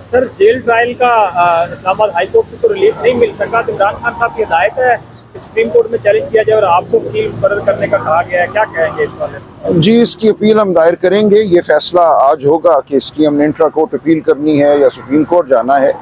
Sir jail trial का Islamabad high court से तो रिलीफ नहीं मिल सका, तो इमरान खान साहब की हिदायत है कि सुप्रीम कोर्ट में चैलेंज किया जाए और आपको वकील मुकर्रर करने का कहा गया है, क्या कहेंगे इस वाले से? जी, इसकी अपील हम दायर करेंगे। ये फैसला आज होगा कि इसकी हमने इंट्रा कोर्ट अपील करनी है या सुप्रीम कोर्ट जाना है।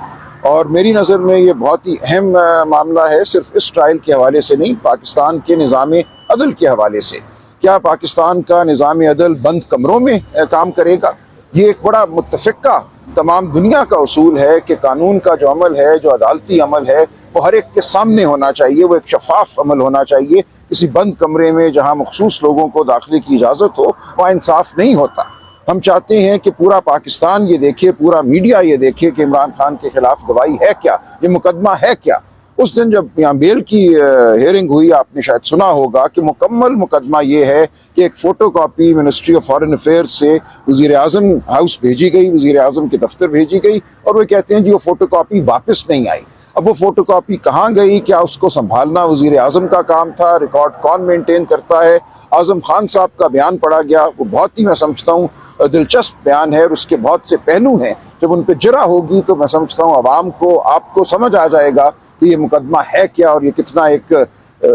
और मेरी नज़र में ये बहुत ही अहम मामला है, सिर्फ इस ट्रायल के हवाले से नहीं, पाकिस्तान के निज़ाम अदल के हवाले से। क्या पाकिस्तान का निज़ाम अदल बंद कमरों में काम करेगा? ये एक बड़ा मुत्तफ़िक़ा तमाम दुनिया का उसूल है कि कानून का जो अमल है, जो अदालती अमल है, वो हर एक के सामने होना चाहिए, वो एक शफाफ अमल होना चाहिए। किसी बंद कमरे में जहाँ मखसूस लोगों को दाखिले की इजाज़त हो, वहाँ इंसाफ नहीं होता। हम चाहते हैं कि पूरा पाकिस्तान ये देखे, पूरा मीडिया ये देखे कि इमरान खान के खिलाफ गवाही है क्या, ये मुकदमा है क्या। उस दिन जब यहाँ बेल की हियरिंग हुई, आपने शायद सुना होगा कि मुकम्मल मुकदमा ये है कि एक photo copy ministry of foreign affairs से वज़ीर आज़म हाउस भेजी गई, वज़ीर आज़म के दफ्तर भेजी गई, और वो कहते हैं जी वो फ़ोटो कापी वापस नहीं आई। अब वो फ़ोटो कापी कहाँ गई, क्या उसको संभालना वज़ीर आज़म का काम था, रिकॉर्ड कौन मेंटेन करता है? आज़म खान साहब का बयान पढ़ा गया, वो बहुत ही मैं समझता हूँ दिलचस्प बयान है, और उसके बहुत से पहलू हैं। जब उन पर जरा होगी तो मैं समझता हूँ आवाम को, आपको समझ आ जाएगा कि ये मुकदमा है क्या और ये कितना एक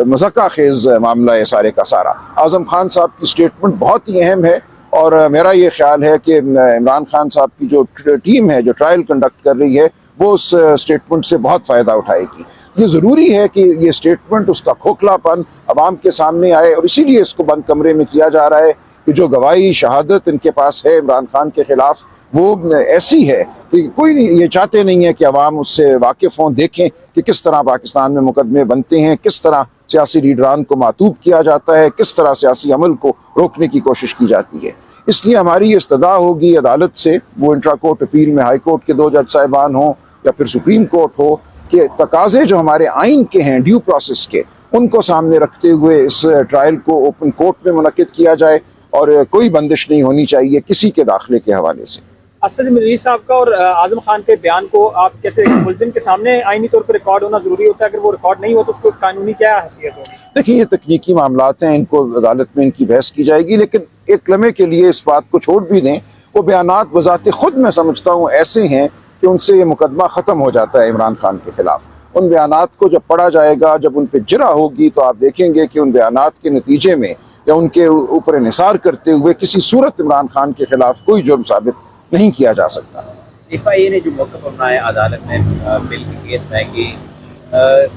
मज़ाक़ा खेज़ मामला है सारे का सारा। आज़म खान साहब की स्टेटमेंट बहुत ही अहम है, और मेरा ये ख्याल है कि इमरान खान साहब की जो टीम है, जो ट्रायल कंडक्ट कर रही है, वो उस स्टेटमेंट से बहुत फ़ायदा उठाएगी। ये ज़रूरी है कि ये स्टेटमेंट, उसका खोखलापन अवाम के सामने आए, और इसीलिए इसको बंद कमरे में किया जा रहा है कि जो गवाही शहादत इनके पास है इमरान खान के ख़िलाफ़, वो ऐसी है कि कोई नहीं, ये चाहते नहीं है कि अवाम उससे वाकिफ़ हों, देखें कि किस तरह पाकिस्तान में मुकदमे बनते हैं, किस तरह सियासी लीडरान को मातूब किया जाता है, किस तरह सियासी अमल को रोकने की कोशिश की जाती है। इसलिए हमारी इस्तदा होगी अदालत से, वो इंट्रा कोर्ट अपील में हाई कोर्ट के 2 जज साहिबान हों या फिर सुप्रीम कोर्ट हो, कि तकाज़े जो हमारे आइन के हैं, ड्यू प्रोसेस के, उनको सामने रखते हुए इस ट्रायल को ओपन कोर्ट में मुनक्किद किया जाए, और कोई बंदिश नहीं होनी चाहिए किसी के दाखिले के हवाले से। असद मिर्ज़ी साहब का और आज़म खान के बयान को आप कैसे, मुल्ज़िम के सामने आईनी तौर पर रिकॉर्ड होना ज़रूरी होता है, अगर वो रिकॉर्ड नहीं हो तो उसको कानूनी क्या हैसियत होगी? देखिए, ये तकनीकी मामलात हैं, इनको अदालत में इनकी बहस की जाएगी, लेकिन एक लम्हे के लिए इस बात को छोड़ भी दें, वो बयानात बज़ाते खुद मैं समझता हूँ ऐसे हैं कि उनसे ये मुकदमा ख़त्म हो जाता है इमरान खान के ख़िलाफ़। उन बयानात को जब पढ़ा जाएगा, जब उन पर जरा होगी, तो आप देखेंगे कि उन बयानात के नतीजे में या उनके ऊपर इन्हिसार करते हुए किसी सूरत इमरान खान के ख़िलाफ़ कोई जुर्म साबित नहीं किया जा सकता। FIA ने जो मौक़िफ़ अपनाया अदालत में बिल के केस में कि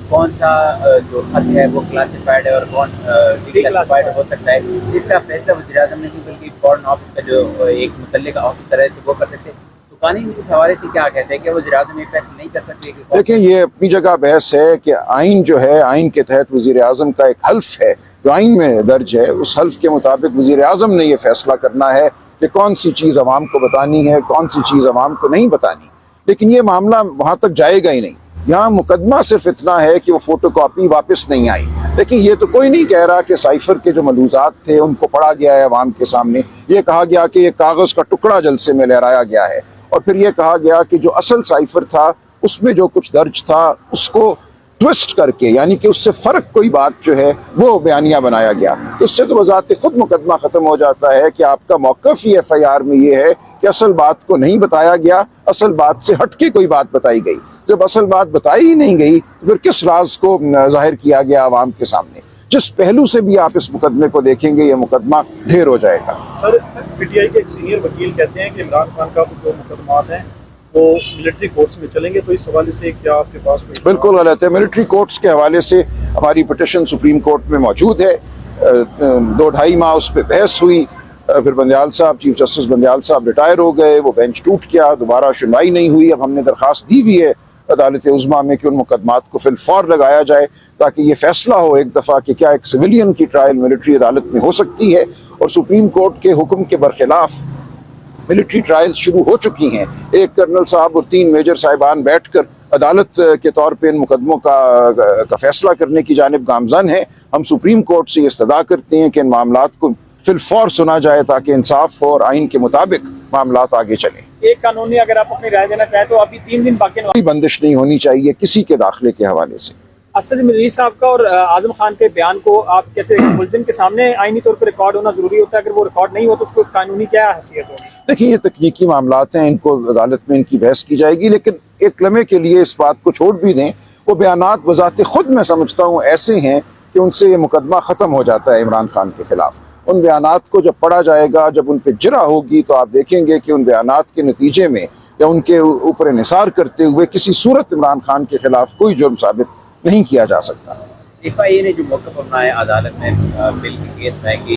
कौन सा जो खत है वो क्लासिफाइड है और कौन डिक्लासिफाइड हो सकता है, इसका फैसला वज़ीर-ए-आज़म ने नहीं बल्कि फॉरेन ऑफिस का जो एक मुतल्लिका ऑफिसर है तो वो कर सकते। तो कानूनी हवाले से क्या कहते हैं कि वज़ीर-ए-आज़म ये फैसला नहीं कर सकते? देखिए, ये अपनी जगह बहस है कि आइन जो है, आइन के तहत वज़ीर-ए-आज़म का एक हल्फ है जो आइन में दर्ज है, उस हल्फ के मुताबिक वज़ीर-ए-आज़म ने ये फैसला करना है कि कौन सी चीज़ अवाम को बतानी है, कौन सी चीज़ अवाम को नहीं बतानी। लेकिन ये मामला वहाँ तक जाएगा ही नहीं। यहाँ मुकदमा सिर्फ इतना है कि वो फ़ोटो कापी वापस नहीं आई। लेकिन ये तो कोई नहीं कह रहा कि साइफर के जो मलूज़ात थे उनको पढ़ा गया है अवाम के सामने। ये कहा गया कि ये कागज़ का टुकड़ा जलसे में लहराया गया है, और फिर ये कहा गया कि जो असल साइफर था उसमें जो कुछ दर्ज था उसको ट्विस्ट करके, यानी कि उससे फ़र्क कोई बात जो है वो बयानिया बनाया गया। तो उससे तो बज़ाते खुद मुकदमा ख़त्म हो जाता है कि आपका मौक़िफ़ ही FIR में ये है कि असल बात को नहीं बताया गया, असल बात से हट के कोई बात बताई गई। जब असल बात बताई ही नहीं गई तो फिर किस राज को ज़ाहिर किया गया आवाम के सामने? जिस पहलू से भी आप इस मुकदमे को देखेंगे, ये मुकदमा ढेर हो जाएगा। सर, PTI के एक सीनियर वकील कहते हैं कि इमरान खान का जो मुकदमात हैं वो मिलिट्री कोर्ट्स में चलेंगे, तो इस हवाले से क्या आपके पास कोई? बिल्कुल गलत है। मिलिट्री कोर्ट्स के हवाले से हमारी पिटिशन सुप्रीम कोर्ट में मौजूद है। 2-2.5 माह उस पर बहस हुई, फिर बंदयाल साहब, चीफ जस्टिस बंदयाल साहब रिटायर हो गए, वो बेंच टूट गया, दोबारा सुनवाई नहीं हुई। अब हमने दरख्वास्त दी हुई है अदालत उज़्मा में कि उन मुकदमात को फिलफौर लगाया जाए, ताकि ये फैसला हो एक दफ़ा कि क्या एक सिविलियन की ट्रायल मिलिट्री अदालत में हो सकती है। और सुप्रीम कोर्ट के हुक्म के बरखिलाफ मिलिट्री ट्रायल्स शुरू हो चुकी हैं। एक कर्नल साहब और 3 मेजर साहिबान बैठकर अदालत के तौर पे इन मुकदमों का फैसला करने की जानिब गामज़न है। हम सुप्रीम कोर्ट से इस्तदा करते हैं कि इन मामलात को फिलफौर सुना जाए ताकि इंसाफ हो और आइन के मुताबिक मामलात आगे चलें। एक कानूनी अगर आप अपनी राय देना चाहें तो अभी 3 दिन बाकी, कोई बंदिश नहीं होनी चाहिए किसी के दाखिले के हवाले से। असद मिर्ज़ी साहब का और आज़म खान के बयान को आप कैसे देखें? मुलजिम के सामने आईनी तौर पर रिकॉर्ड होना ज़रूरी होता है, अगर वो रिकॉर्ड नहीं हो तो उसको कानूनी क्या हैसियत होगी? देखिए, ये तकनीकी मामलात हैं, इनको अदालत में इनकी बहस की जाएगी, लेकिन एक लम्हे के लिए इस बात को छोड़ भी दें, वो बयानात बजाते खुद मैं समझता हूँ ऐसे हैं कि उनसे ये मुकदमा ख़त्म हो जाता है इमरान खान के खिलाफ। उन बयानात को जब पढ़ा जाएगा, जब उन पर जिरा होगी, तो आप देखेंगे कि उन बयानात के नतीजे में या उनके ऊपर निसार करते हुए किसी सूरत इमरान खान के खिलाफ कोई जुर्म साबित नहीं किया जा सकता। FIA ने जो मौक़िफ़ अपनाया अदालत में बिल के केस में कि